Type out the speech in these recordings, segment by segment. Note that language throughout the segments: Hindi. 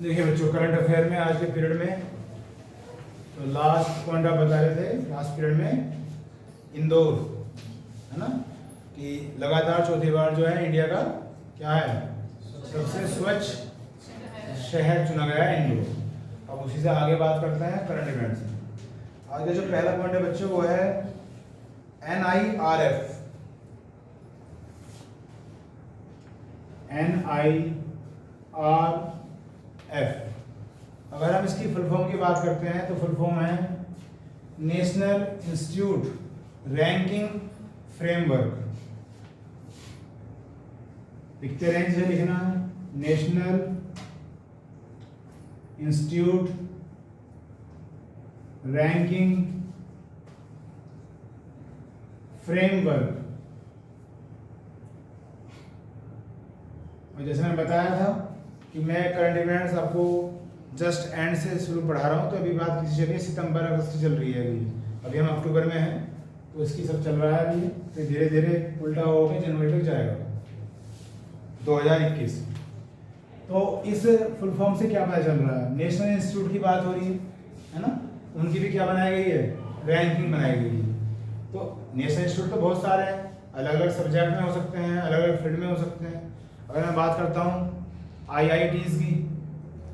देखिए बच्चों, करंट अफेयर में आज के पीरियड में तो लास्ट पॉइंट आप बता रहे थे लास्ट पीरियड में इंदौर, है ना, कि लगातार चौथी बार जो है इंडिया का क्या है सबसे स्वच्छ शहर चुना गया है इंदौर। अब उसी से आगे बात करते हैं करंट इवेंट से। आज का जो पहला पॉइंट है बच्चों वो है NIRF। अगर हम इसकी फुल फॉर्म की बात करते हैं तो फुल फॉर्म है नेशनल इंस्टीट्यूट रैंकिंग फ्रेमवर्क। लिखते रहें, जिसे लिखना है नेशनल इंस्टीट्यूट रैंकिंग फ्रेमवर्क। और जैसे मैंने बताया था कि मैं करंट इवेंट्स आपको जस्ट एंड से शुरू पढ़ा रहा हूँ, तो अभी बात किसी चल रही है सितंबर अगस्त चल रही है। अभी हम अक्टूबर में हैं, तो इसकी सब चल रहा है अभी, तो धीरे धीरे उल्टा होकर जनवरी तक जाएगा 2021। तो इस फुल फॉर्म से क्या पता चल रहा है, नेशनल इंस्टीट्यूट की बात हो रही है ना, उनकी भी क्या बनाई गई है, रैंकिंग बनाई गई है। तो नेशनल इंस्टीट्यूट तो बहुत सारे हैं, अलग अलग सब्जेक्ट में हो सकते हैं, अलग अलग फील्ड में हो सकते हैं। अगर मैं बात करता हूँ IITs की,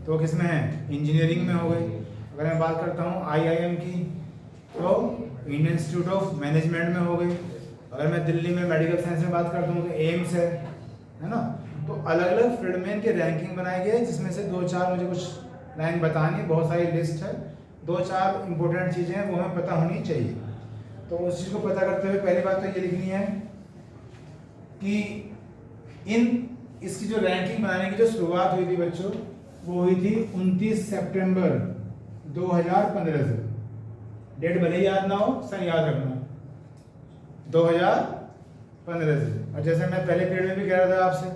तो किस में है, इंजीनियरिंग में हो गई। अगर मैं बात करता हूँ IIM की, तो इंडियन इंस्टीट्यूट ऑफ मैनेजमेंट में हो गई। अगर मैं दिल्ली में मेडिकल साइंस में बात करता हूँ तो एम्स है ना। तो अलग अलग फील्ड में इनकी रैंकिंग बनाई गई है, जिसमें से 2-4 मुझे कुछ लाइन बतानी है, बहुत सारी लिस्ट है, 2-4 इंपॉर्टेंट चीज़ें हैं वो हमें पता होनी चाहिए। तो उस चीज़ को पता करते हुए पहली बात तो ये लिखनी है कि इसकी जो रैंकिंग बनाने की जो शुरुआत हुई थी बच्चों, वो हुई थी 29 सितंबर 2015 से। डेट भले ही याद ना हो, सन याद रखना, 2015 से। और जैसे मैं पहले पीरियड में भी कह रहा था आपसे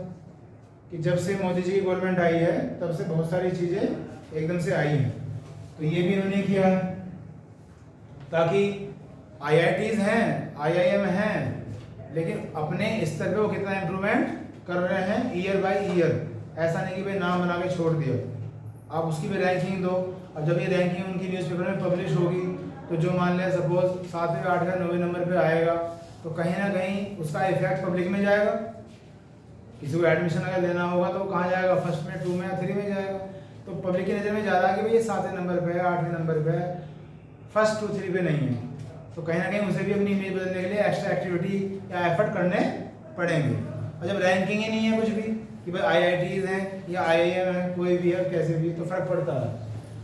कि जब से मोदी जी की गवर्नमेंट आई है तब से बहुत सारी चीज़ें एकदम से आई हैं, तो ये भी इन्होंने किया है ताकि IITs हैं, IIM हैं, लेकिन अपने स्तर पे वो कितना इम्प्रूवमेंट कर रहे हैं ईयर बाय ईयर। ऐसा नहीं कि भाई नाम बना के छोड़ दिया, आप उसकी भी रैंकिंग दो। और जब ये रैंकिंग उनकी न्यूज़पेपर में पब्लिश होगी, तो जो मान लिया सपोज 7वें 8वें 9वें नंबर पे आएगा, तो कहीं ना कहीं उसका इफेक्ट पब्लिक में जाएगा। किसी को एडमिशन अगर लेना होगा तो कहाँ जाएगा, फर्स्ट में, 2 में या 3 में जाएगा। तो पब्लिक की नज़र में जा रहा है कि भाई ये 7वें नंबर पे है, 8वें नंबर पे है, फर्स्ट 2-3 पे नहीं है। तो कहीं ना कहीं उसे भी अपनी इमेज बदलने के लिए एक्स्ट्रा एक्टिविटी या एफर्ट करने पड़ेंगे। और जब रैंकिंग ही नहीं है कुछ भी कि भाई IITs हैं या IIM है, कोई भी है, कैसे भी, तो फर्क पड़ता है।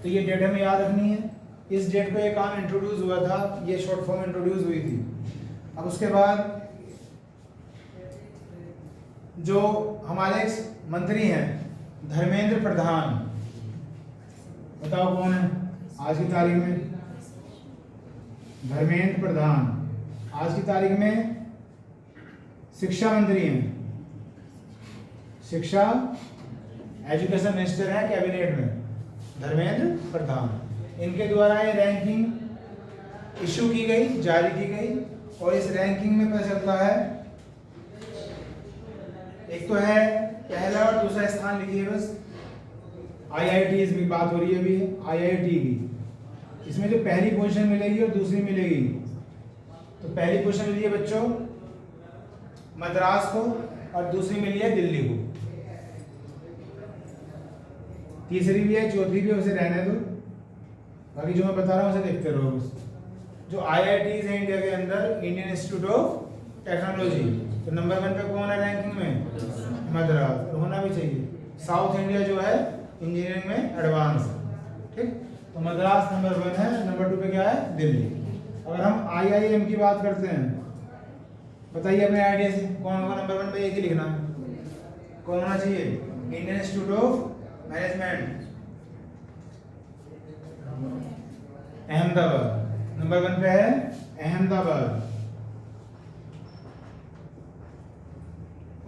तो ये डेट हमें याद रखनी है। इस डेट पे ये काम इंट्रोड्यूस हुआ था, ये शॉर्ट फॉर्म इंट्रोड्यूस हुई थी। अब उसके बाद जो हमारे मंत्री हैं धर्मेंद्र प्रधान, बताओ कौन है आज की तारीख में, धर्मेंद्र प्रधान आज की तारीख में शिक्षा मंत्री हैं, शिक्षा एजुकेशन मिनिस्टर है कैबिनेट में, धर्मेंद्र प्रधान। इनके द्वारा ये रैंकिंग इशू की गई, जारी की गई। और इस रैंकिंग में पता चलता है, एक तो है पहला और दूसरा स्थान लिखिए बस। IITs की बात हो रही है अभी, IIT की, इसमें जो पहली पोजीशन मिलेगी और दूसरी मिलेगी, तो पहली पोजीशन मिली है बच्चों मद्रास को और दूसरी मिली है दिल्ली को। तीसरी भी है, चौथी भी है, उसे रहने दो, बाकी जो मैं बता रहा हूँ उसे देखते रहो बस। जो IITs है इंडिया के अंदर, इंडियन इंस्टीट्यूट ऑफ टेक्नोलॉजी, तो नंबर 1 पे कौन है रैंकिंग में, मद्रास, तो होना भी चाहिए। साउथ इंडिया जो है इंजीनियरिंग में एडवांस है, ठीक, तो मद्रास नंबर 1 है, नंबर 2 पे क्या है, दिल्ली। अगर हम IIM की बात करते हैं, बताइए अपने आइडिया से कौन होगा नंबर 1 पे, एक ही लिखना है, कौन होना चाहिए, Indian institute of management Ahmedabad, number 1 पे है अहमदाबाद।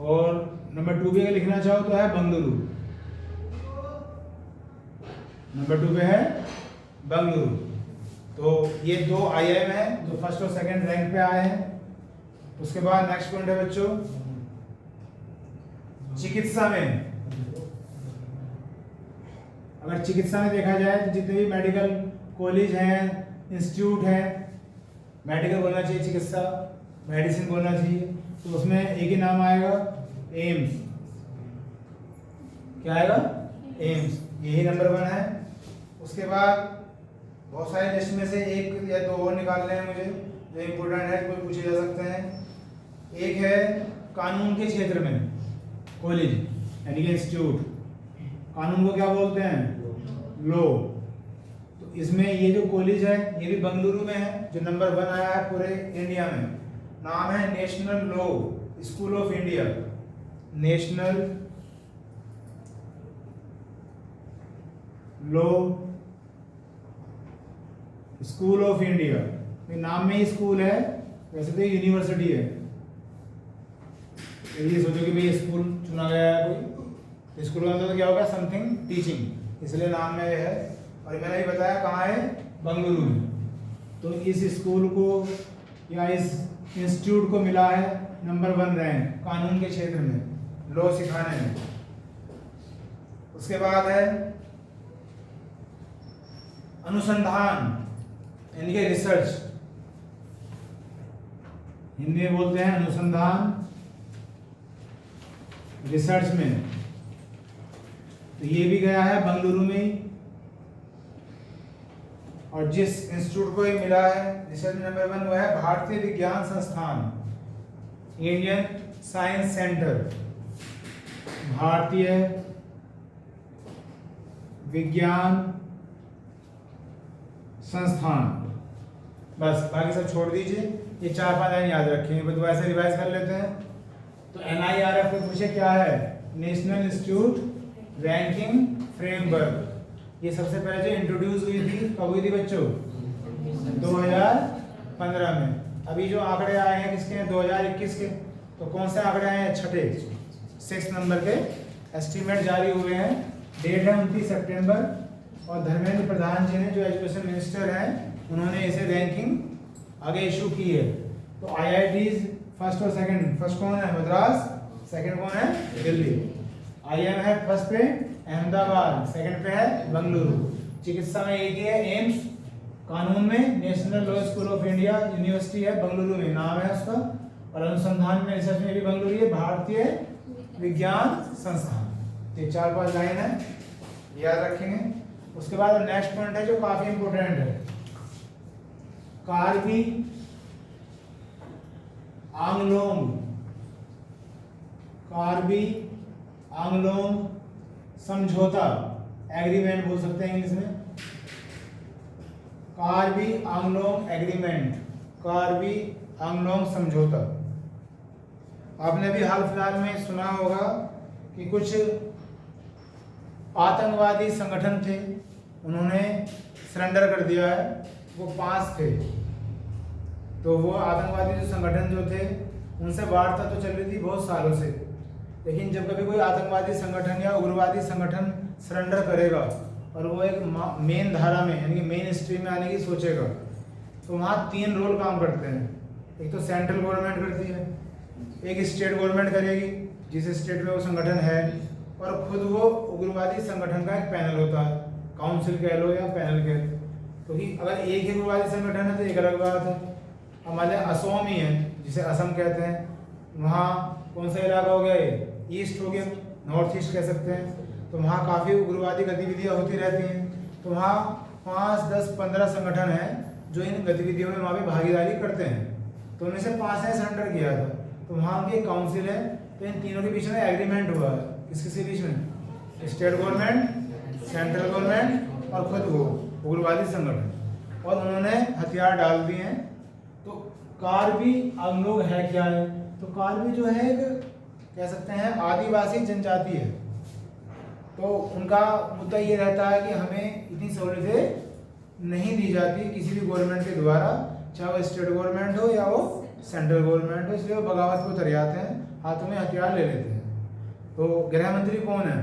और नंबर 2 पे लिखना चाहो तो है बंगलुरु, नंबर 2 पे है बंगलुरु। तो ये 2 IIM है जो फर्स्ट और सेकंड रैंक पे आए हैं। उसके बाद नेक्स्ट पॉइंट है बच्चों चिकित्सा में अगर चिकित्सा में देखा जाए तो जितने भी मेडिकल कॉलेज हैं, इंस्टीट्यूट हैं, मेडिकल बोलना चाहिए, चिकित्सा मेडिसिन बोलना चाहिए, तो उसमें एक ही नाम आएगा, एम्स। क्या आएगा? एम्स। यही नंबर 1 है। उसके बाद बहुत सारे लिस्ट में से एक या दो और निकालने हैं मुझे जो इम्पोर्टेंट है, कोई पूछे जा सकते हैं। एक है कानून के क्षेत्र में कॉलेज यानी कि इंस्टीट्यूट, कानून को क्या बोलते हैं? लॉ। तो इसमें ये जो कॉलेज है ये भी बेंगलुरु में है, जो नंबर 1 आया है पूरे इंडिया में। नाम है national law school of India, national law school of India. नाम में ही स्कूल है, वैसे तो यूनिवर्सिटी है। ये सोचो कि भाई स्कूल चुना गया है कोई, स्कूल का मतलब क्या होगा? समथिंग टीचिंग, इसलिए नाम में है। और मैंने भी बताया कहाँ है? बेंगलुरु में। तो इस स्कूल को या इस इंस्टीट्यूट को मिला है नंबर 1 रैंक कानून के क्षेत्र में, लॉ सिखाने में। उसके बाद है अनुसंधान यानी कि रिसर्च, हिंदी में बोलते हैं अनुसंधान, रिसर्च में। तो ये भी गया है बेंगलुरु में ही। और जिस इंस्टीट्यूट को ये मिला है रिसर्च नंबर 1 वो है भारतीय विज्ञान संस्थान, इंडियन साइंस सेंटर, भारतीय विज्ञान संस्थान। बस बाकी सब छोड़ दीजिए, ये 4-5 लाइन याद रखेंगे, तो ऐसे रिवाइज कर लेते हैं। तो NIRF को पूछे क्या है? National institute ranking framework. ये सबसे पहले जो इंट्रोड्यूस हुई थी, कब हुई थी बच्चों? 2015 में। अभी जो आंकड़े आए हैं किसके हैं? 2021 के। तो कौन से आंकड़े आए हैं? छठे 6 नंबर के एस्टीमेट जारी हुए हैं। डेट है 29 सितंबर। और धर्मेंद्र प्रधान जी ने, जो एजुकेशन मिनिस्टर हैं, उन्होंने इसे रैंकिंग आगे इशू की है। तो IITs फर्स्ट और सेकंड, फर्स्ट कौन है? मद्रास, सेकंड कौन है? दिल्ली। IIM है फर्स्ट पे अहमदाबाद, सेकंड पे है बेंगलुरु। चिकित्सा में एक ही है एम्स, कानून में national law school of India university है बेंगलुरु में, नाम है उसका। और अनुसंधान में, रिसर्च में भी बेंगलुरु है, भारतीय विज्ञान संस्थान। ये 4-5 लाइन है, याद रखेंगे। उसके बाद नेक्स्ट पॉइंट है जो काफी इंपोर्टेंट है, कार्बी आंगलोंग, कार्बी आंगलोंग समझौता, एग्रीमेंट बोल सकते हैं इंग्लिश में, कार्बी आंगलोंग एग्रीमेंट, कार्बी आंगलोंग समझौता। आपने भी हाल फिलहाल में सुना होगा कि कुछ आतंकवादी संगठन थे, उन्होंने सरेंडर कर दिया है। वो 5 थे। तो वो आतंकवादी जो संगठन जो थे उनसे वार्ता तो चल रही थी बहुत सालों से, लेकिन जब कभी कोई आतंकवादी संगठन या उग्रवादी संगठन सरेंडर करेगा और वो एक मेन धारा में यानी कि मेन स्ट्रीम में आने की सोचेगा, तो वहाँ 3 रोल काम करते हैं। एक तो सेंट्रल गवर्नमेंट करती है, एक स्टेट गवर्नमेंट करेगी जिस स्टेट में वो संगठन है, और खुद वो उग्रवादी संगठन का एक पैनल होता है, काउंसिल कह लो या पैनल कह लो। क्योंकि अगर एक ही उग्रवादी संगठन है तो एक अलग बात है। हमारे असम ही है जिसे असम कहते हैं, वहाँ कौन सा इलाका हो गया? ये ईस्ट हो गया, नॉर्थ ईस्ट कह सकते हैं। तो वहाँ काफ़ी उग्रवादी गतिविधियाँ होती रहती हैं। तो वहाँ 5, 10, 15 संगठन हैं जो इन गतिविधियों में वहाँ पे भागीदारी करते हैं। तो उनमें से 5 ने सरेंडर किया था। तो वहाँ की एक काउंसिल है, तो इन तीनों के बीच में एग्रीमेंट हुआ है। किसके बीच में? स्टेट गवर्नमेंट, सेंट्रल गवर्नमेंट और खुद वो उग्रवादी संगठन, और उन्होंने हथियार डाल दिए हैं। तो कार्बी आंगलोंग है क्या है? तो कार्बी जो है एक कह सकते हैं आदिवासी जनजाति है। तो उनका मुद्दा ये रहता है कि हमें इतनी सहूलियतें नहीं दी जाती किसी भी गवर्नमेंट के द्वारा, चाहे वो स्टेट गवर्नमेंट हो या वो सेंट्रल गवर्नमेंट हो, इसलिए वो बगावत को उतर जाते हैं, हाथों में हथियार ले लेते हैं। तो गृह मंत्री कौन है?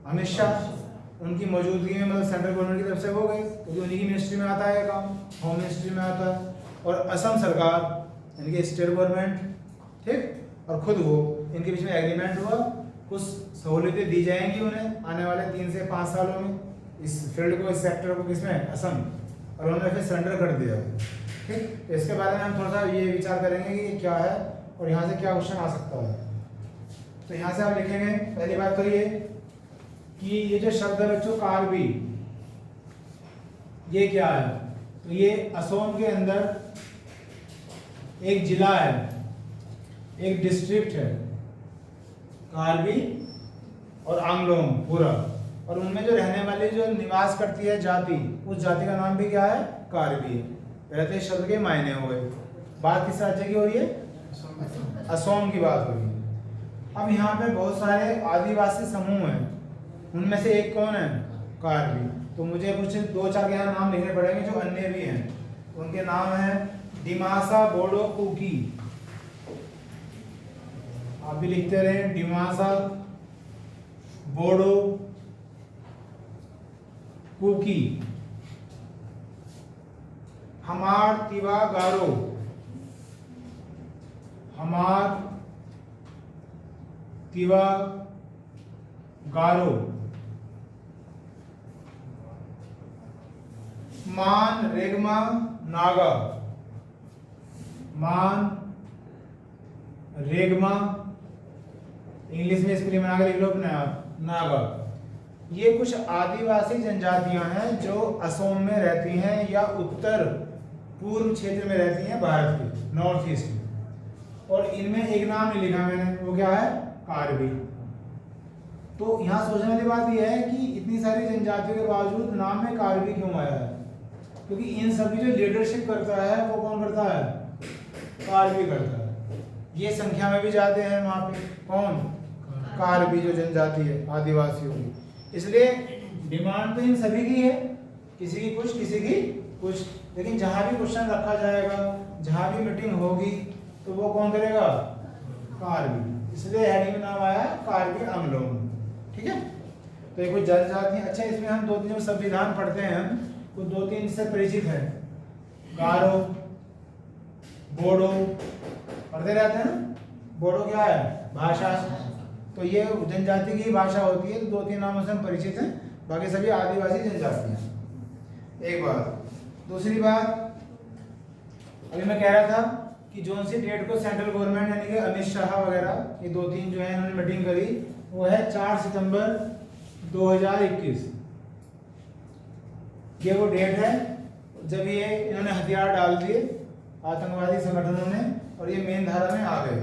अमित शाह। उनकी मौजूदगी में मतलब सेंट्रल गवर्नमेंट की तरफ से हो गए, क्योंकि उन्हीं की मिनिस्ट्री में आता है काम, होम मिनिस्ट्री में आता है। और असम सरकार यानी कि स्टेट गवर्नमेंट, ठीक, और खुद वो, इनके बीच में एग्रीमेंट हुआ कुछ सहूलियतें दी जाएंगी उन्हें आने वाले 3 से 5 सालों में, इस फील्ड को, इस सेक्टर को, किसमें, असम, और उन्होंने फिर सरेंडर कर दिया। ठीक, तो इसके बारे में हम थोड़ा सा ये विचार करेंगे कि ये क्या है और यहाँ से क्या क्वेश्चन आ सकता है। तो यहाँ से आप लिखेंगे, पहली बात तो ये कि ये जो शब्द है बच्चों कार्बी, ये क्या है, तो ये असम के अंदर एक जिला है, एक डिस्ट्रिक्ट है कार्बी और आंगलोंग पूरा, और उनमें जो रहने वाली जो निवास करती है जाति, उस जाति का नाम भी क्या है, कार्बी है। पहले तो इस शब्द के मायने हो गए। बात किस राज्य की हो रही है, असम की बात हो रही है। अब यहाँ पे बहुत सारे आदिवासी समूह हैं, उनमें से एक कौन है, कार्बी। तो मुझे कुछ 2-4 के यहाँ नाम लिखने पड़ेंगे जो अन्य भी हैं। उनके नाम हैं डिमासा, बोडो, कुकी। आप भी लिखते रहे, डिमासा, बोडो, कुकी, हमार, तिवा, गारो, हमार, तिवा, गारो, मान, रेगमा, नागा, मान, रेगमा, इंग्लिश में इसके लिए बना के लिख लो अपने आप, नागा। ये कुछ आदिवासी जनजातियां हैं जो असम में रहती हैं या उत्तर पूर्व क्षेत्र में रहती हैं भारत के, नॉर्थ ईस्ट में, और इनमें एक नाम नहीं लिखा मैंने, वो क्या है, कार्बी। तो यहाँ सोचने वाली बात यह है कि इतनी सारी जनजातियों के बावजूद नाम में कार्बी क्यों आया है, क्योंकि इन सभी जो लीडरशिप करता है वो कौन करता है, कार्बी करता है। ये संख्या में भी जाते हैं वहाँ पे, कौन, कार्बी जो जनजाति है आदिवासियों की। इसलिए डिमांड तो इन सभी की है, किसी की कुछ, किसी की कुछ, लेकिन जहाँ भी क्वेश्चन रखा जाएगा, जहाँ भी मीटिंग होगी, तो वो कौन करेगा, कार्बी। इसलिए हेडिंग में नाम आया कार्बी आंगलोंग। ठीक है, तो ये कुछ जनजाति। अच्छा, इसमें हम 2-3 संविधान पढ़ते हैं, हम तो 2-3 से परिचित है, गारो, बोडो पढ़ते रहते हैं ना। बोडो क्या है, भाषा, तो ये जनजाति की भाषा होती है, तो 2-3 नामों से हम परिचित हैं, बाकी सभी आदिवासी जनजाति हैं। एक बात। दूसरी बात, अभी मैं कह रहा था कि जोन सी डेट को सेंट्रल गवर्नमेंट यानी कि अमित शाह वगैरह ये 2-3 जो है इन्होंने मीटिंग करी, वो है 4 सितंबर 2021। ये वो डेट है जब ये इन्होंने हथियार डाल दिए आतंकवादी संगठनों ने, और ये मेन धारा में आ गए।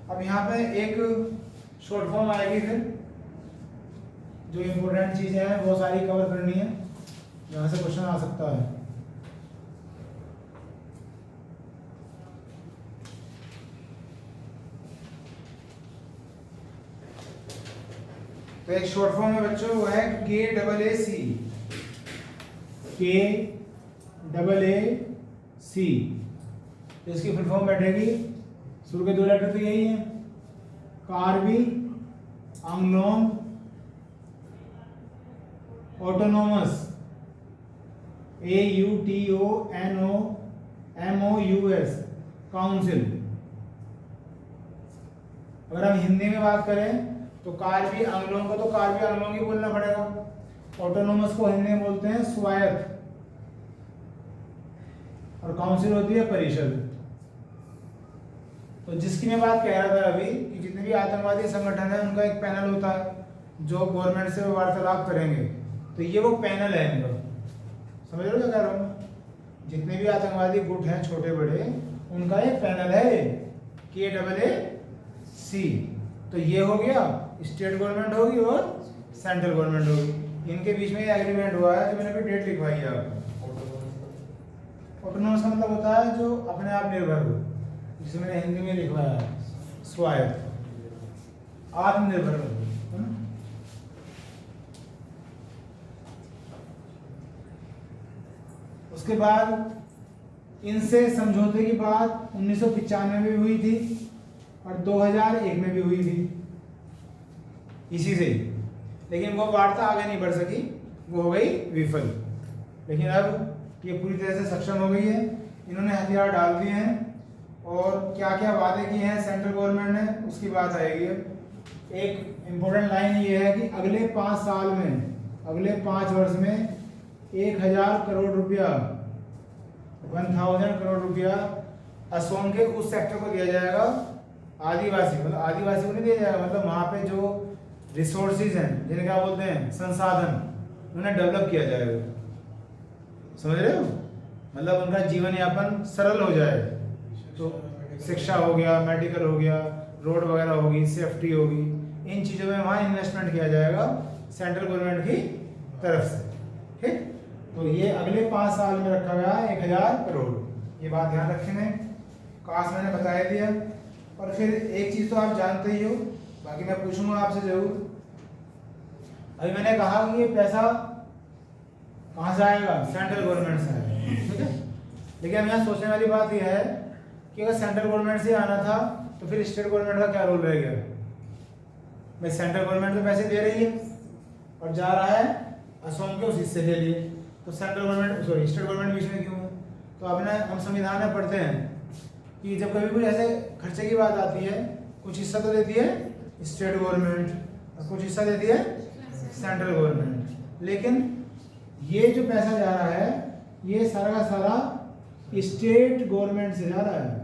अब यहाँ पे एक शॉर्ट फॉर्म आएगी, फिर जो इम्पोर्टेंट चीजें हैं वो सारी कवर करनी है, यहाँ से क्वेश्चन आ सकता है। तो एक शॉर्ट फॉर्म में बच्चों वो है KAAC, KAAC। तो इसकी फुल फॉर्म बैठेगी, शुरू के 2 लेटर तो यही है, Karbi Anglong autonomous, AUTONOMOUS council. अगर हम हिंदी में बात करें तो कार्बी आंगलोंग को तो कार्बी आंगलोंग ही बोलना पड़ेगा, ऑटोनोमस को हिंदी में बोलते हैं स्वायत्त, और काउंसिल होती है परिषद। तो जिसकी मैं बात कह रहा था अभी कि जितने भी आतंकवादी संगठन है उनका एक पैनल होता है जो गवर्नमेंट से वार्तालाप करेंगे, तो ये वो पैनल है इनका। समझ रहे हो क्या कह रहा हूँ, जितने भी आतंकवादी गुट हैं छोटे बड़े, उनका एक पैनल है KAAC। तो ये हो गया, स्टेट गवर्नमेंट होगी और सेंट्रल गवर्नमेंट होगी, इनके बीच में एग्रीमेंट हुआ है जो मैंने अभी डेट लिखवाई है आपको। ऑटोनोमस का मतलब होता है जो अपने आप निर्भर हो, जिसे मैंने हिंदी में लिखवाया है स्वायत्त, आत्मनिर्भर हो, है ना। उसके बाद इनसे समझौते की बात 1995 में भी हुई थी और 2001 में भी हुई थी, इसी से, लेकिन वो वार्ता आगे नहीं बढ़ सकी, वो हो गई विफल। लेकिन अब ये पूरी तरह से सक्षम हो गई है, इन्होंने हथियार डाल दिए हैं, और क्या क्या वादे किए हैं सेंट्रल गवर्नमेंट ने उसकी बात आएगी। एक इम्पोर्टेंट लाइन ये है कि अगले 5 साल में, अगले 5 वर्ष में 1000 करोड़ रुपया, 1000 करोड़ रुपया असम के उस सेक्टर को दिया जाएगा, आदिवासी, मतलब आदिवासी को नहीं दिया जाएगा, मतलब वहाँ पे जो रिसोर्सेज हैं, जिन्हें क्या बोलते हैं, संसाधन, उन्हें डेवलप किया जाएगा। समझ रहे हो? मतलब उनका जीवन यापन सरल हो जाए। तो शिक्षा हो गया, मेडिकल हो गया, रोड वगैरह होगी, सेफ्टी होगी, इन चीज़ों में वहाँ इन्वेस्टमेंट किया जाएगा सेंट्रल गवर्नमेंट की तरफ से। ठीक, तो ये अगले 5 साल में रखा गया है 1000 करोड़। ये बात ध्यान रखेंगे, काश मैंने बता दिया। और फिर एक चीज़ तो आप जानते ही हो, बाकी मैं पूछूंगा आपसे जरूर। अभी मैंने कहा कि ये पैसा कहाँ से आएगा, सेंट्रल गवर्नमेंट से आएगा, ठीक है। लेकिन अब यहाँ सोचने वाली बात यह है कि अगर सेंट्रल गवर्नमेंट से आना था तो फिर स्टेट गवर्नमेंट का क्या रोल रह गया। मैं सेंट्रल गवर्नमेंट तो पैसे दे रही है और जा रहा है असम के उस हिस्से के लिए, तो central government, sorry, state government बीच में क्यों है। तो अपने हम संविधान में पढ़ते हैं कि जब कभी भी ऐसे खर्चे की बात आती है, कुछ हिस्सा तो देती है स्टेट गवर्नमेंट और कुछ हिस्सा देती है सेंट्रल गवर्नमेंट। लेकिन ये जो पैसा जा रहा है ये सारा का सारा स्टेट गवर्नमेंट से जा रहा है।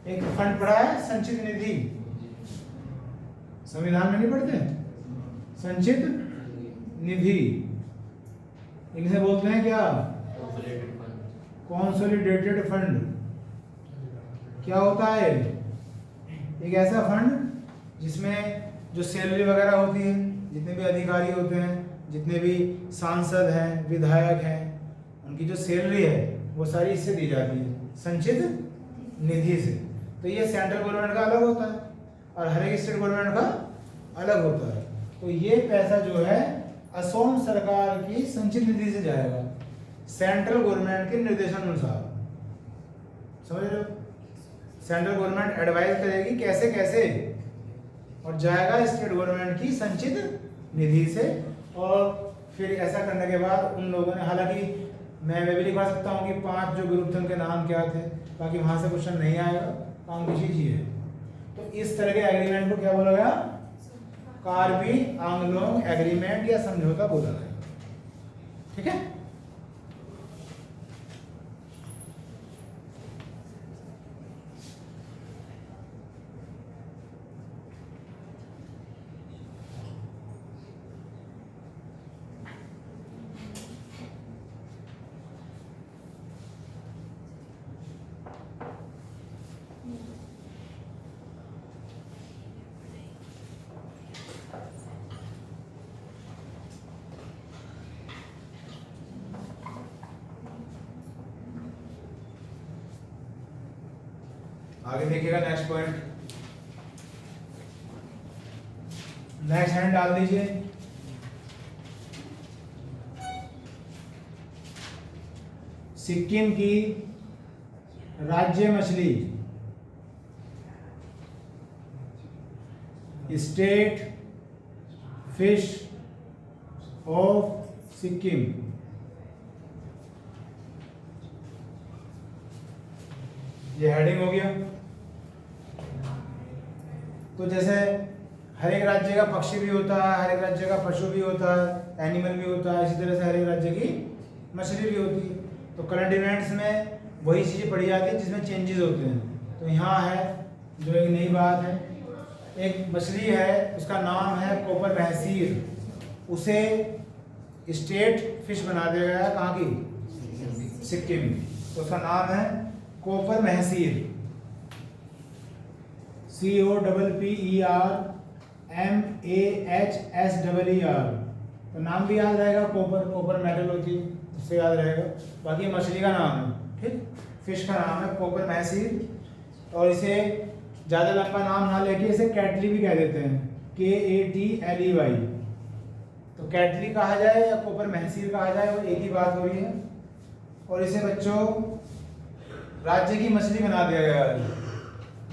एक फंड पड़ा है संचित निधि, संविधान में नहीं पढ़ते, संचित निधि, इनसे बोलते हैं क्या, कॉन्सोलिडेटेड फंड। क्या होता है, एक ऐसा फंड जिसमें जो सैलरी वगैरह होती है, जितने भी अधिकारी होते हैं, जितने भी सांसद हैं, विधायक हैं, उनकी जो सैलरी है वो सारी इससे दी जाती है, संचित निधि से। तो ये सेंट्रल गवर्नमेंट का अलग होता है और हर एक स्टेट गवर्नमेंट का अलग होता है। तो ये पैसा जो है असम सरकार की संचित निधि से जाएगा सेंट्रल गवर्नमेंट के निर्देशानुसार। समझ रहे हो? सेंट्रल गवर्नमेंट एडवाइस करेगी कैसे कैसे, और जाएगा स्टेट गवर्नमेंट की संचित निधि से। और फिर ऐसा करने के बाद उन लोगों ने, हालांकि मैं भी लिखवा सकता हूँ कि 5 जो ग्रुप थे उनके नाम क्या थे, बाकी वहाँ से क्वेश्चन नहीं आएगा, काम किसी चीज है। तो इस तरह के एग्रीमेंट को क्या बोला गया, कार्बी आंगलोंग एग्रीमेंट या समझौता बोला गया। ठीक है, आगे देखिएगा नेक्स्ट पॉइंट। नेक्स्ट हैंड डाल दीजिए। सिक्किम की राज्य मछली, स्टेट फिश ऑफ सिक्किम। ये हेडिंग हो गया। तो जैसे हर एक राज्य का पक्षी भी होता है, हर एक राज्य का पशु भी होता है, एनिमल भी होता है, इसी तरह से हर एक राज्य की मछली भी होती है। तो करंट इवेंट्स में वही चीज़ें पढ़ी जाती है जिसमें चेंजेस होते हैं। तो यहाँ है जो एक नई बात है, एक मछली है, उसका नाम है कोपर महसीर, उसे स्टेट फिश बना दिया गया। कहाँ की? सिक्किम। तो उसका नाम है कोपर महसीर, COPPERMAHSEER। तो नाम भी याद रहेगा, कोपर, कोपर मेटल होती है, उससे याद रहेगा। बाकी मछली का नाम है, ठीक, फिश का नाम है कोपर महसीर। और इसे ज़्यादा लंबा नाम ना लेके इसे कैटली भी कह देते हैं, KATLEY। तो कैटली कहा जाए या कोपर महसीर कहा जाए, वो एक ही बात हो रही है। और इसे बच्चों राज्य की मछली बना दिया गया है।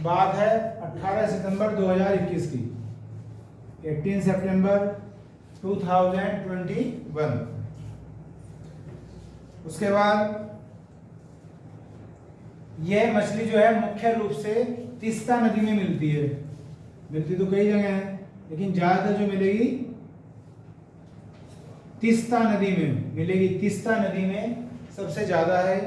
बात है 18 सितंबर 2021 की, 18 सितंबर 2021। उसके बाद यह मछली जो है मुख्य रूप से तीस्ता नदी में मिलती है। मिलती तो कई जगह है, लेकिन ज्यादातर जो मिलेगी तीस्ता नदी में मिलेगी। तीस्ता नदी में सबसे ज्यादा है।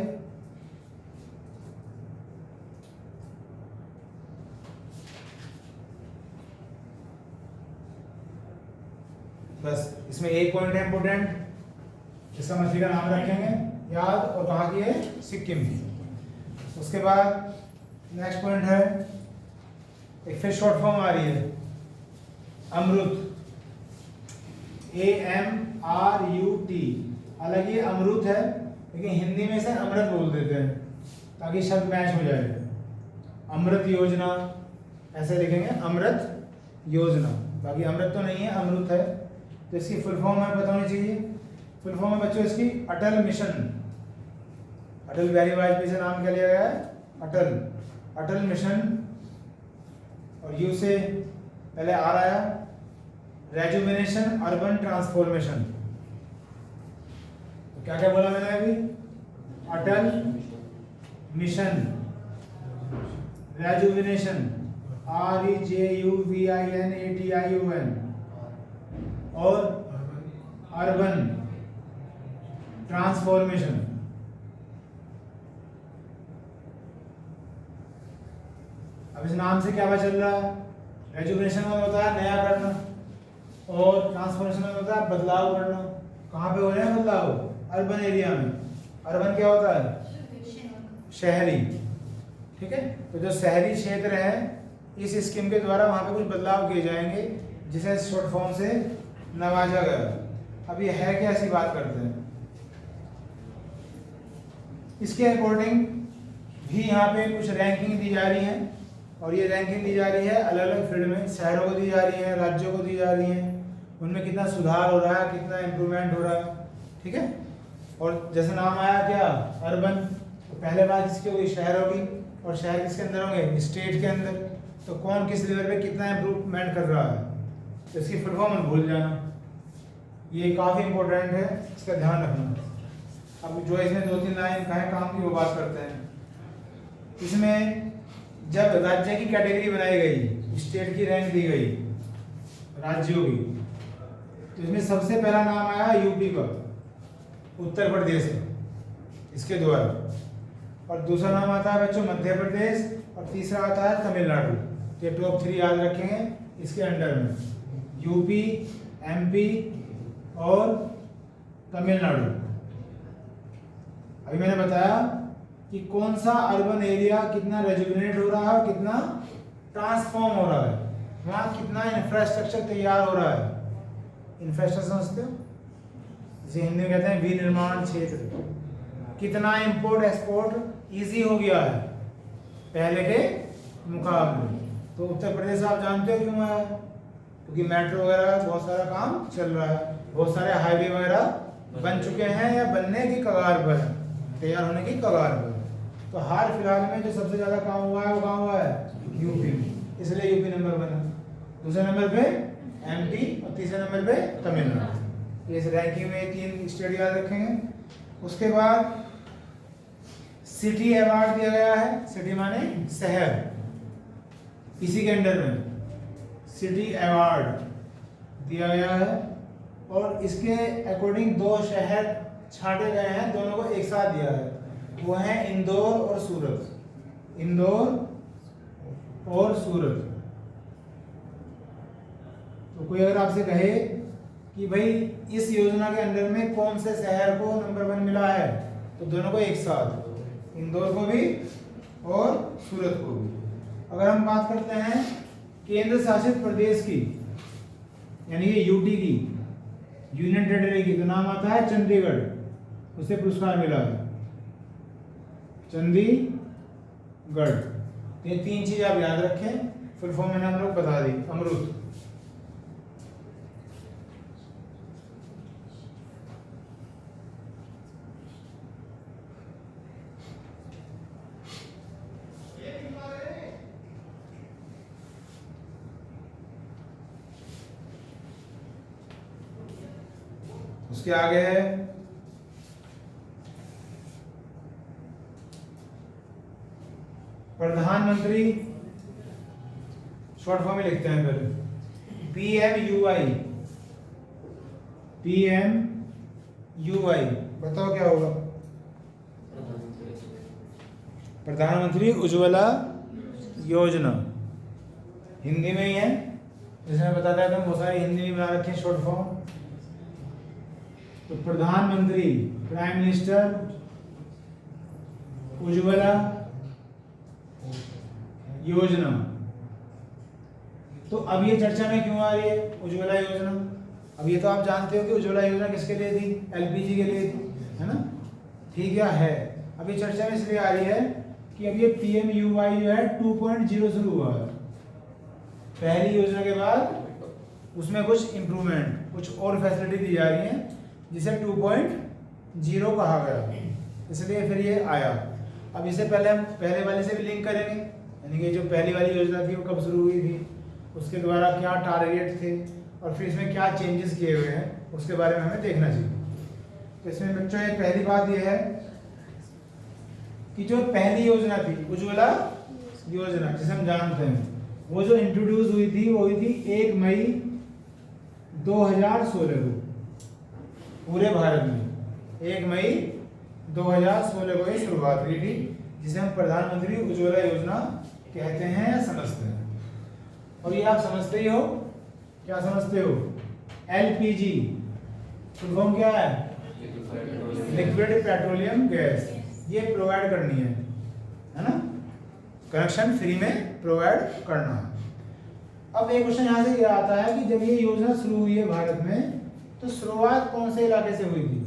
बस इसमें एक पॉइंट है इंपोर्टेंट, इसका मछली का नाम रखेंगे याद, और कहाँ की है, सिक्किम की। उसके बाद नेक्स्ट पॉइंट है, एक फिर शॉर्ट फॉर्म आ रही है अमृत, AMRUT। हालांकि ये अमृत है, लेकिन हिंदी में इसे अमृत बोल देते हैं ताकि शब्द मैच हो जाए। अमृत योजना ऐसे लिखेंगे, अमृत योजना। बाकी अमृत तो नहीं है, अमृत है। तो इसकी फुल फॉर्म हमें पता होनी चाहिए। फुल फॉर्म है बच्चों इसकी अटल मिशन। अटल बिहारी वाजपेयी से नाम क्या लिया गया है, अटल मिशन। और यू से पहले आर आया, रेजुवेनेशन अर्बन ट्रांसफॉर्मेशन। तो क्या क्या बोला मैंने अभी, अटल मिशन, रेजुवेनेशन REJUVINATION, और अर्बन ट्रांसफॉर्मेशन। अब इस नाम से क्या पता चल रहा है, रेजुवेनेशन में होता है नया करना, और ट्रांसफॉर्मेशन में होता है बदलाव करना। कहाँ पे हो रहे हैं बदलाव, अर्बन एरिया में। अर्बन क्या होता है, शहरी, ठीक है। तो जो शहरी क्षेत्र है, इस स्कीम के द्वारा वहाँ पे कुछ बदलाव किए जाएंगे, जिसे शॉर्ट फॉर्म से नवाजा गया। अब ये है क्या, ऐसी बात करते हैं। इसके अकॉर्डिंग भी यहाँ पे कुछ रैंकिंग दी जा रही है, और ये रैंकिंग दी जा रही है अलग अलग फील्ड में। शहरों को दी जा रही है, राज्यों को दी जा रही है, उनमें कितना सुधार हो रहा है, कितना इम्प्रूवमेंट हो रहा है, ठीक है। और जैसे नाम आया क्या, अर्बन, तो पहले बात किसकी होगी, शहर होगी, और शहर किसके अंदर होंगे, स्टेट के अंदर। तो कौन किस लेवल पे कितना इम्प्रूवमेंट कर रहा है, तो इसकी फुल फॉर्म मत भूल जाना, ये काफ़ी इंपॉर्टेंट है, इसका ध्यान रखना। अब जो इसमें 2-3 लाइन कहें काम की, वो बात करते हैं। इसमें जब राज्य की कैटेगरी बनाई गई, स्टेट की रैंक दी गई राज्यों की, तो इसमें सबसे पहला नाम आया यूपी का, उत्तर प्रदेश का, इसके द्वारा। और दूसरा नाम आता है बच्चों मध्य प्रदेश, और तीसरा आता है तमिलनाडु। ये टॉप 3 याद रखेंगे इसके अंडर में, यूपी, MP और तमिलनाडु। अभी मैंने बताया कि कौन सा अर्बन एरिया कितना रेजुवेनेट हो रहा है, कितना ट्रांसफॉर्म हो रहा है, वहाँ कितना इंफ्रास्ट्रक्चर तैयार हो रहा है। इंफ्रास्ट्रक्चर समझते हो, जिसे हिंदी में कहते हैं विनिर्माण क्षेत्र। कितना इंपोर्ट एक्सपोर्ट इजी हो गया है पहले के मुकाबले। तो उत्तर प्रदेश आप जानते हो क्यों है, क्योंकि मेट्रो वगैरह बहुत सारा काम चल रहा है, बहुत सारे हाईवे वगैरह बन चुके हैं या बनने की कगार पर है, तैयार होने की कगार पर। तो हाल फिलहाल में जो सबसे ज्यादा काम हुआ है वो कहाँ हुआ है, यूपी में, इसलिए यूपी नंबर 1 है। दूसरे नंबर पे MP, और तीसरे नंबर पे तमिलनाडु। इस रैंकिंग में 3 स्टेट याद रखेंगे। उसके बाद सिटी अवार्ड दिया गया है, सिटी माने शहर, इसी के अंडर में सिटी अवार्ड दिया गया है। और इसके अकॉर्डिंग 2 शहर छांटे गए हैं, दोनों को एक साथ दिया है, वो हैं इंदौर और सूरत। इंदौर और सूरत। तो कोई अगर आपसे कहे कि भाई इस योजना के अंडर में कौन से शहर को नंबर 1 मिला है, तो दोनों को एक साथ, इंदौर को भी और सूरत को भी। अगर हम बात करते हैं केंद्र शासित प्रदेश की, यानी कि UT की, यूनियन टेरिटरी की, तो नाम आता है चंडीगढ़, उसे पुरस्कार मिला है चंडीगढ़। ये 3 चीज आप याद रखें, फुल फॉर्म मैंने हम लोग बता दी। अमृत, उसके आगे है प्रधानमंत्री शॉर्ट फॉर्म में लिखते हैं पहले, PMUY, PMUY, बताओ क्या होगा? प्रधानमंत्री उज्ज्वला योजना, हिंदी में ही है, जैसे मैं बताता था बहुत सारी हिंदी में बना रखे हैं शॉर्ट फॉर्म। तो प्रधानमंत्री, प्राइम मिनिस्टर उज्ज्वला योजना। तो अब ये चर्चा में क्यों आ रही है उज्ज्वला योजना? अब ये तो आप जानते हो कि उज्ज्वला योजना किसके लिए थी? एलपीजी के लिए थी, है ना? ठीक है। अब ये चर्चा में इसलिए आ रही है कि अब ये PMUY जो है 2.0 शुरू हुआ है। पहली योजना के बाद उसमें कुछ इम्प्रूवमेंट, कुछ और फैसिलिटी दी जा रही है, जिसे 2.0 कहा गया, इसलिए फिर ये आया। अब इससे पहले हम पहले वाले से भी लिंक करेंगे, यानी कि जो पहली वाली योजना थी वो कब शुरू हुई थी, उसके द्वारा क्या टारगेट थे, और फिर इसमें क्या चेंजेस किए हुए हैं, उसके बारे में हमें देखना चाहिए। तो इसमें बच्चों एक पहली बात यह है कि जो पहली योजना थी उज्ज्वला योजना, जिसे हम जानते हैं, वो जो इंट्रोड्यूस हुई थी वो हुई थी 1 मई 2016 को पूरे भारत में। 1 मई 2016 को ये शुरुआत हुई थी, जिसे हम प्रधानमंत्री उज्ज्वला योजना कहते हैं या समझते हैं। और ये आप समझते ही हो, क्या समझते हो? LPG फुल फॉर्म क्या है? लिक्विड पेट्रोलियम गैस, ये प्रोवाइड करनी है ना? कनेक्शन फ्री में प्रोवाइड करना। अब एक क्वेश्चन यहाँ से ये आता है कि जब ये योजना शुरू हुई है भारत में, तो शुरुआत कौन से इलाके से हुई थी?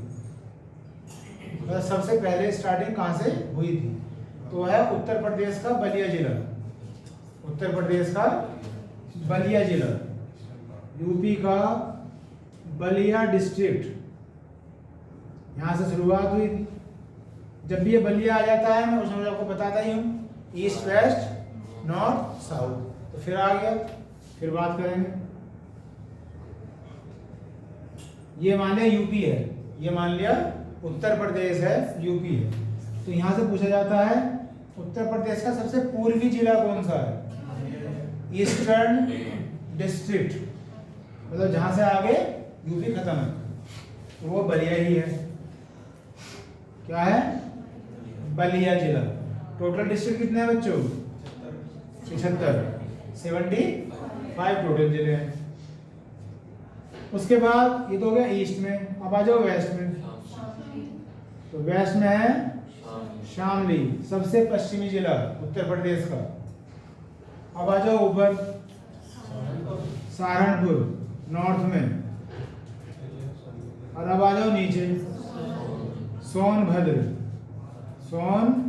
मतलब सबसे पहले स्टार्टिंग कहाँ से हुई थी? तो है उत्तर प्रदेश का बलिया जिला, उत्तर प्रदेश का बलिया जिला, यूपी का बलिया डिस्ट्रिक्ट, यहाँ से शुरुआत हुई थी। जब भी ये बलिया आ जाता है, मैं उसमें आपको बताता ही हूँ, ईस्ट वेस्ट नॉर्थ साउथ, तो फिर आ गया, फिर बात करेंगे। ये मान लिया यूपी है, ये मान लिया उत्तर प्रदेश है, यूपी है। तो यहाँ से पूछा जाता है उत्तर प्रदेश का सबसे पूर्वी जिला कौन सा है? ईस्टर्न डिस्ट्रिक्ट, मतलब जहां से आगे यूपी खत्म है, तो वो बलिया ही है। क्या है? बलिया जिला। टोटल डिस्ट्रिक्ट कितने हैं बच्चों? 75, 75 टोटल जिले हैं। उसके बाद ये तो हो गया ईस्ट में, अब आ जाओ वेस्ट में। तो वेस्ट में है शामली, सबसे पश्चिमी जिला उत्तर प्रदेश का। अब आ जाओ ऊपर, सहारनपुर नॉर्थ में, और अब आ जाओ नीचे, सोनभद्र, सोनभद्र।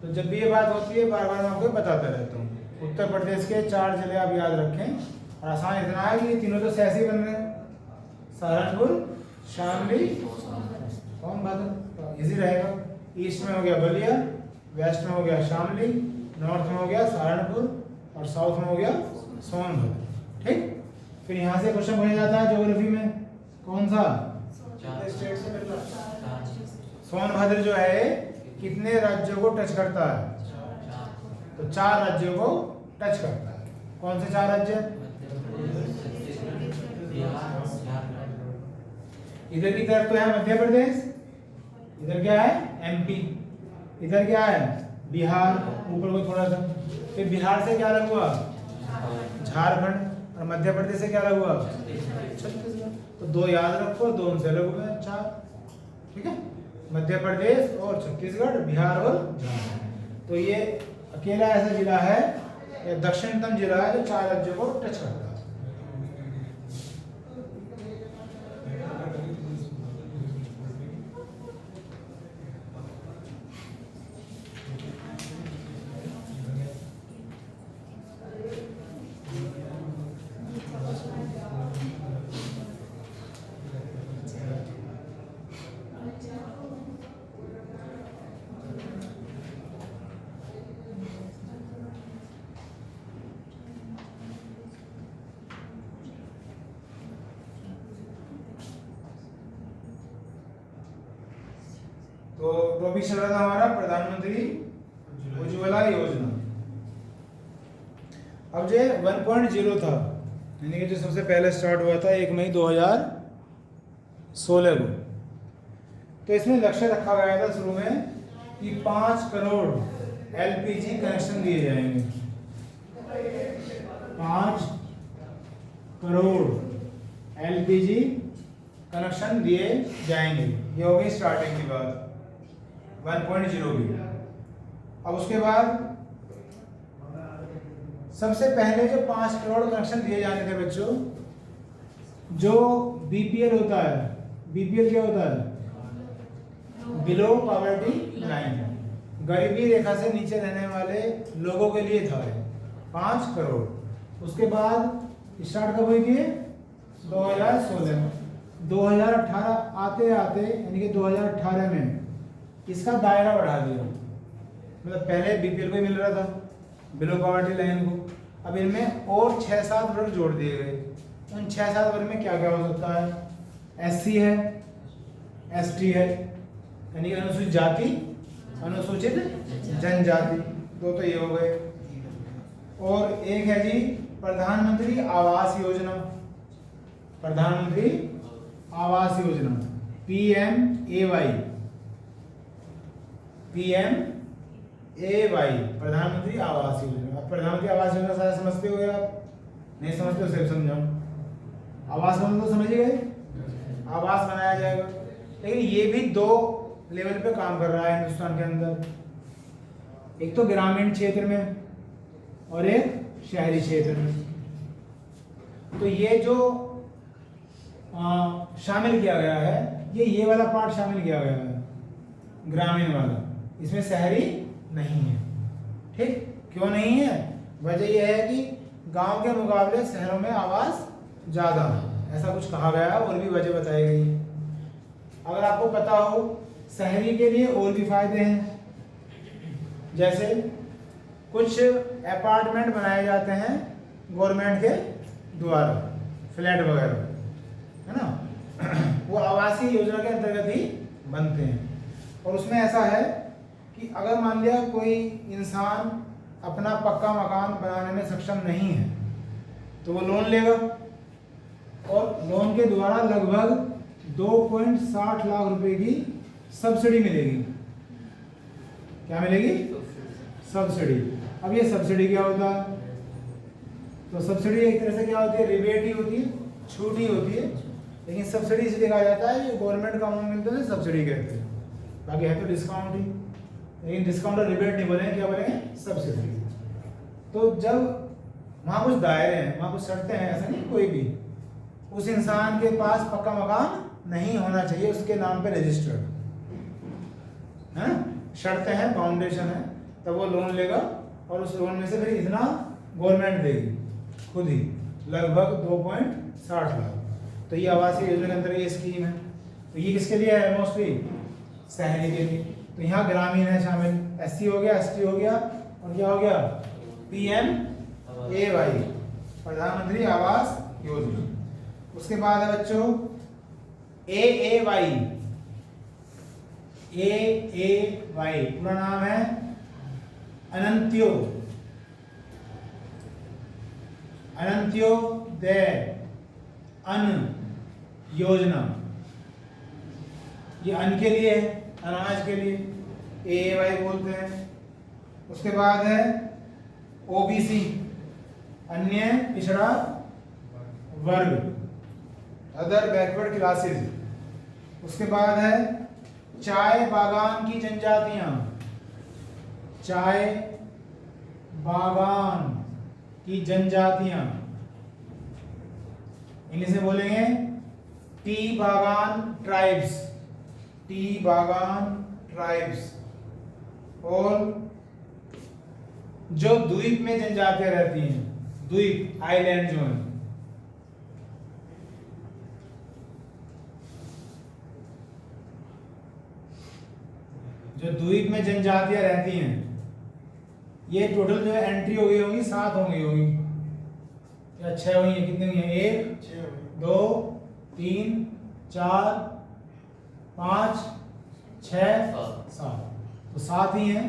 तो जब भी ये बात होती है, बार बार मैं आपको बताता रहता हूँ। उत्तर प्रदेश के 4 जिले आप याद रखें, और आसान इतना है कि ये तीनों तो सहसे ही बन रहे हैं, सहारनपुर, शामली, सोनभद्र, इजी रहेगा। ईस्ट में हो गया बलिया, वेस्ट में हो गया शामली, नॉर्थ में हो गया सहारनपुर, और साउथ में हो गया सोनभद्र। ठीक। फिर यहाँ से क्वेश्चन पूछा जाता है ज्योग्राफी में, कौन सा? स्टेट से मिलता है। सोनभद्र जो है कितने राज्यों को टच करता है? तो 4 राज्यों को टच करता है। कौन से 4 राज्य? इधर की तरफ तो है मध्य प्रदेश, इधर क्या है? MP, इधर क्या है? बिहार, ऊपर को थोड़ा सा। फिर बिहार से क्या लग हुआ? झारखंड, और मध्य प्रदेश से क्या लग हुआ? छत्तीसगढ़। तो 2 याद रखो, 2 उनसे लग हुए 4। ठीक है, मध्य प्रदेश और छत्तीसगढ़, बिहार और झारखंड। तो ये अकेला ऐसा जिला है, ये दक्षिणतम जिला है जो 4 राज्यों को टच करता है। तो टॉपिक चल रहा था हमारा प्रधानमंत्री उज्ज्वला योजना। अब जो 1.0 था, यानी कि जो सबसे पहले स्टार्ट हुआ था 1 मई 2016 को, तो इसमें लक्ष्य रखा गया था शुरू में कि 5 करोड़ LPG कनेक्शन दिए जाएंगे। 5 करोड़ LPG कनेक्शन दिए जाएंगे। ये हो गई स्टार्टिंग की बात 1.0 की। अब उसके बाद सबसे पहले जो 5 करोड़ कनेक्शन दिए जाने थे बच्चों, जो BPL होता है, BPL क्या होता है? बिलो पॉवर्टी लाइन, गरीबी रेखा से नीचे रहने वाले लोगों के लिए था 5 करोड़। उसके बाद स्टार्ट कब हुई थी? 2016 में। 2018 आते आते यानी कि 2018 में इसका दायरा बढ़ा दिया। मतलब पहले BPL को ही मिल रहा था, बिलो पॉवर्टी लाइन को। अब इनमें और 6-7 वर्ग जोड़ दिए गए। उन 6-7 वर्ग में क्या क्या हो सकता है? SC है, ST है, यानी कि अनुसूचित जाति, अनुसूचित जनजाति, दो तो ये हो गए। और एक है जी प्रधानमंत्री आवास योजना, प्रधानमंत्री आवास योजना PMAY, PMAY प्रधानमंत्री आवास योजना। अब प्रधानमंत्री आवास योजना शायद समझते हो आप, नहीं समझते हो सिर्फ समझाऊं। आवास मतलब तो समझ ही गए, आवास बनाया जाएगा। लेकिन ये भी 2 लेवल पे काम कर रहा है हिंदुस्तान के अंदर, एक तो ग्रामीण क्षेत्र में और एक शहरी क्षेत्र में। तो ये जो शामिल किया गया है, ये वाला पार्ट शामिल किया गया है, ग्रामीण वाला, इसमें शहरी नहीं है। ठीक, क्यों नहीं है? वजह यह है कि गांव के मुकाबले शहरों में आवास ज़्यादा है, ऐसा कुछ कहा गया है, और भी वजह बताई गई है। अगर आपको पता हो, शहरी के लिए और भी फायदे हैं, जैसे कुछ अपार्टमेंट बनाए जाते हैं गवर्नमेंट के द्वारा, फ्लैट वगैरह, है ना, वो आवासीय योजना के अंतर्गत ही बनते हैं। और उसमें ऐसा है कि अगर मान लिया कोई इंसान अपना पक्का मकान बनाने में सक्षम नहीं है, तो वो लोन लेगा, और लोन के द्वारा लगभग 2.60 लाख रुपए की सब्सिडी मिलेगी। क्या मिलेगी? सब्सिडी। अब ये सब्सिडी क्या होता है? तो सब्सिडी एक तरह से क्या होती है? रिबेट ही होती है, छूट ही होती है। लेकिन सब्सिडी इसलिए कहा जाता है, जो गवर्नमेंट का अमाउंट मिलता है सब्सिडी कहते हैं, बाकी है तो डिस्काउंट ही। लेकिन डिस्काउंट और रिबेट नहीं बोलेंगे, क्या बोलेंगे? सब्सिडी। तो जब वहाँ कुछ दायरे हैं, वहाँ कुछ शर्तें हैं, ऐसा नहीं कोई भी उस इंसान के पास पक्का मकान नहीं होना चाहिए उसके नाम पे रजिस्टर्ड, है ना, शर्तें हैं, फाउंडेशन है, तब वो लोन लेगा, और उस लोन में से फिर इतना गवर्नमेंट देगी खुद ही, लगभग 2.60 लाख। तो ये आवासीय योजना के अंदर ये स्कीम है। तो ये किसके लिए है? मोस्टली शहरी के लिए। तो यहाँ ग्रामीण है शामिल, SC हो गया, ST हो गया, और क्या हो गया? PMAY प्रधानमंत्री आवास योजना। उसके बाद है बच्चों AAY, पूरा नाम है अंत्योदय अन्न योजना। ये अन्न के लिए है, अनाज के लिए AAY बोलते हैं। उसके बाद है OBC, अन्य पिछड़ा वर्ग, अदर बैकवर्ड क्लासेस। उसके बाद है चाय बागान की जनजातियां, चाय बागान की जनजातियां, इंग्लिश में बोलेंगे टी बागान ट्राइब्स, टी बागान ट्राइब्स। और जो द्वीप में जनजातियां रहती हैं, द्वीप आइलैंड जो है, जो द्वीप में जनजातियां रहती हैं, ये टोटल जो है एंट्री हो गई होगी 7 हो गई होगी या 6 हुई है? कितनी हुई है? 1 2 3 4 5 6 7, तो 7 ही हैं।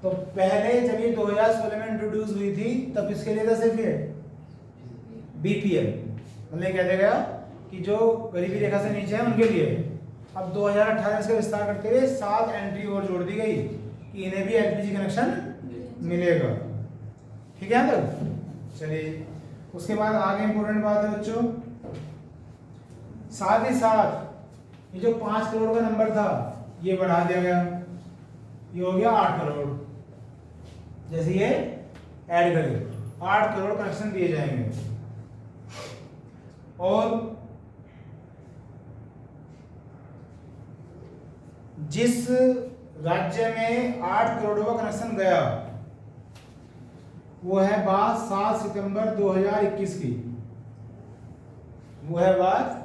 तो पहले जब ये 2016 में इंट्रोड्यूस हुई थी तब इसके लिए था सिर्फ ये बीपीएल, मतलब कह देगा कि जो गरीबी रेखा से नीचे है उनके लिए। अब 2018 में इसका विस्तार करते हुए 7 एंट्री और जोड़ दी गई कि इन्हें भी एलपीजी कनेक्शन मिलेगा। ठीक है तक चलिए, उसके बाद आगे इंपॉर्टेंट बात है बच्चों, साथ ही साथ ये जो 5 करोड़ का नंबर था ये बढ़ा दिया गया, ये हो गया 8 करोड़। जैसे ये ऐड करें 8 करोड़ कनेक्शन दिए जाएंगे। और जिस राज्य में 8 करोड़ का कनेक्शन गया वो है बात 7 सितंबर 2021 की, वो है बात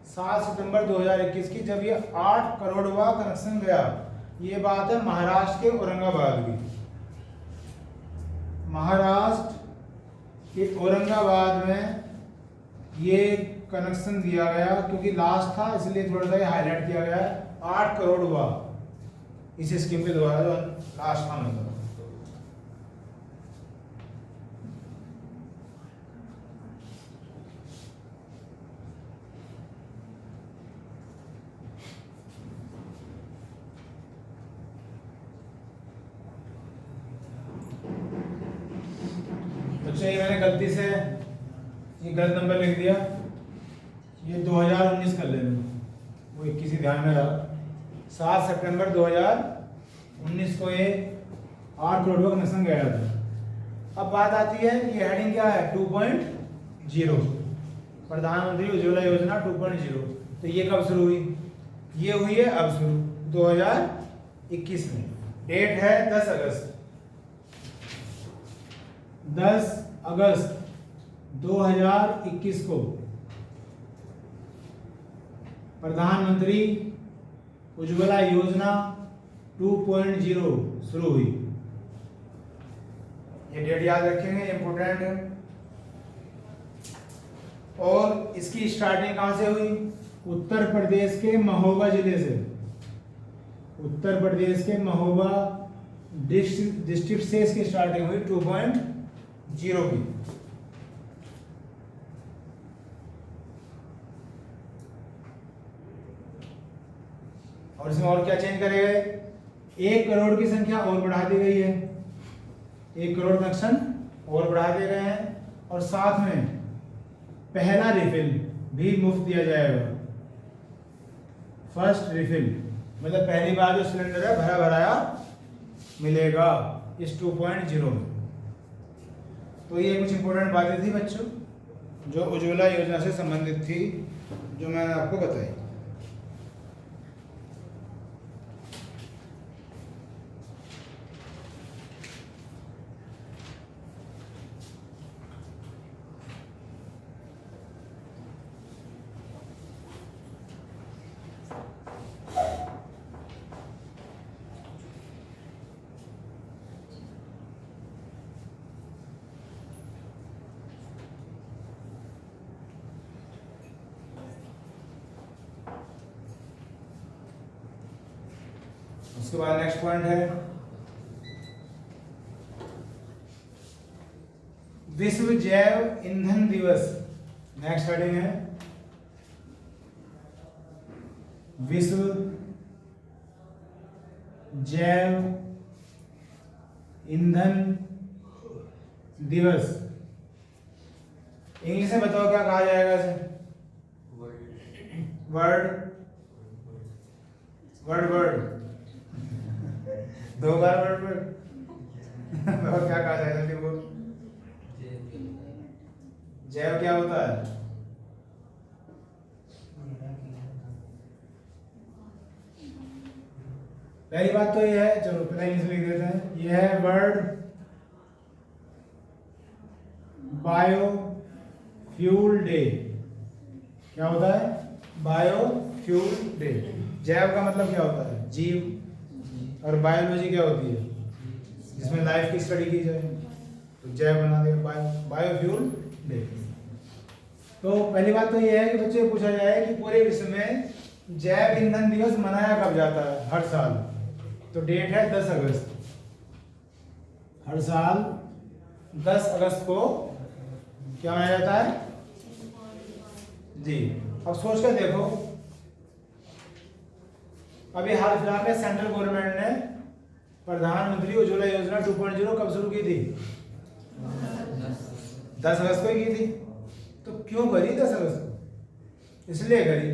7 सितंबर 2021 की, जब ये 8 करोड़वा कनेक्शन गया। ये बात है महाराष्ट्र के औरंगाबाद की। महाराष्ट्र के औरंगाबाद में ये कनेक्शन दिया गया, क्योंकि लास्ट था इसलिए थोड़ा सा ये हाईलाइट किया गया है। 8 करोड़ हुआ इस स्कीम के द्वारा जो लास्ट था मतलब। तो ये मैंने गलती से ये गलत नंबर लिख दिया, ये 2019 कर लेना, वो 21 ही ध्यान में रहा। 7 सितंबर 2019 को ये 8 करोड़ का कनेक्शन गया था। अब बात आती है, ये हेडिंग क्या है 2.0, प्रधानमंत्री उज्ज्वला योजना 2.0। तो ये कब शुरू हुई? ये हुई है अब शुरू 2021 में। डेट है 10 अगस्त 2021 को प्रधानमंत्री उज्ज्वला योजना 2.0 शुरू हुई। ये डेट याद रखेंगे, इंपोर्टेंट है। और इसकी स्टार्टिंग कहां से हुई? उत्तर प्रदेश के महोबा जिले से। उत्तर प्रदेश के महोबा डिस्ट्रिक्ट से इसकी स्टार्टिंग हुई 2.0 की। और इसमें और क्या चेंज करे गए? 1 करोड़ की संख्या और बढ़ा दी गई है, 1 करोड़ कनेक्शन और बढ़ा दिए गए हैं। और साथ में पहला रिफिल भी मुफ्त दिया जाएगा। फर्स्ट रिफिल मतलब पहली बार जो सिलेंडर है भरा भराया मिलेगा इस 2.0 में। तो ये कुछ इंपॉर्टेंट बातें थी बच्चों जो उज्ज्वला योजना से संबंधित थी, जो मैंने आपको बताई। उसके बाद नेक्स्ट पॉइंट है विश्व जैव ईंधन दिवस। नेक्स्ट हेडिंग है विश्व जैव ईंधन दिवस। इंग्लिश में बताओ क्या कहा जाएगा इसे? वर्ड वर्ड वर्ड दो बार वर्ड वर्ड और क्या कहा जाएगा? देखो जैव क्या होता है? पहली बात तो ये है, चलो पहले इंग्लिश लिख देते हैं। ये है वर्ड बायो फ्यूल डे। क्या होता है? Bio fuel day. जैव का मतलब क्या होता है? जीव। और बायोलॉजी क्या होती है? जिसमें लाइफ की स्टडी की जाए, तो जैव बना देगा बायो फ्यूल डे। तो पहली बात तो ये है कि बच्चे पूछा जाए कि पूरे विश्व में जैव ईंधन दिवस मनाया कब जाता है हर साल? तो डेट है 10 अगस्त। हर साल 10 अगस्त को क्या मनाया जाता है जी। अब सोच कर देखो, अभी हाल फिलहाल में सेंट्रल गवर्नमेंट ने प्रधानमंत्री उज्ज्वला योजना 2.0 कब शुरू की थी? 10 अगस्त को ही की थी। तो क्यों करी 10 अगस्त को? इसलिए करी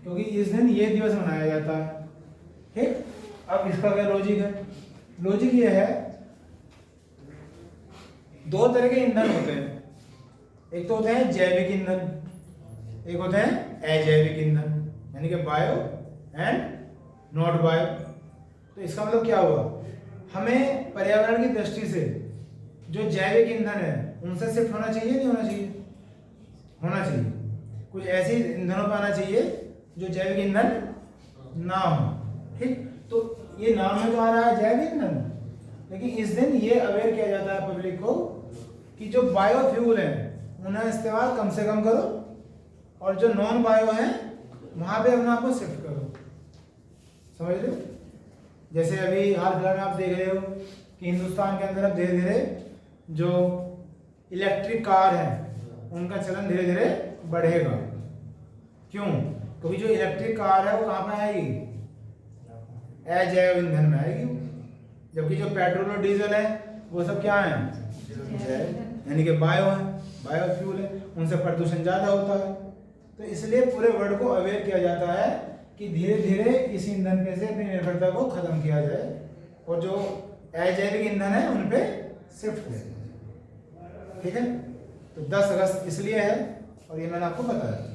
क्योंकि इस दिन ये दिवस मनाया जाता है। ठीक, अब इसका क्या लॉजिक है? लॉजिक ये है, दो तरह के ईंधन होते हैं, एक तो होते हैं जैविक ईंधन, एक होते हैं अजैविक ईंधन, यानी कि बायो एंड नॉट बायो। तो इसका मतलब क्या हुआ, हमें पर्यावरण की दृष्टि से जो जैविक ईंधन है उनसे शिफ्ट होना चाहिए, नहीं होना चाहिए? होना चाहिए। कुछ ऐसे ईंधनों पर आना चाहिए जो जैविक ईंधन ना हो। ठीक, तो ये नाम में तो आ रहा है जैविक ईंधन, लेकिन इस दिन ये अवेयर किया जाता है पब्लिक को कि जो बायोफ्यूल है उन्हें इस्तेमाल कम से कम करो, और जो नॉन बायो है वहां पे अपने आप को शिफ्ट करो। समझ रहे हो? जैसे अभी हाल फिलहाल में आप देख रहे हो कि हिंदुस्तान के अंदर अब धीरे धीरे जो इलेक्ट्रिक कार है उनका चलन धीरे धीरे बढ़ेगा। क्यों? क्योंकि जो इलेक्ट्रिक कार है वो कहाँ पर आएगी? अजैव ईंधन में आएगी। जबकि जो पेट्रोल और डीजल है वो सब क्या है? यानी कि बायो है, बायोफ्यूल है, उनसे प्रदूषण ज्यादा होता है। तो इसलिए पूरे वर्ल्ड को अवेयर किया जाता है कि धीरे धीरे इस ईंधन पे से अपनी निर्भरता को खत्म किया जाए और जो अजैविक ईंधन है उन पे शिफ्ट हो जाए। ठीक है, तो 10 अगस्त इसलिए है और ये मैंने आपको बताया।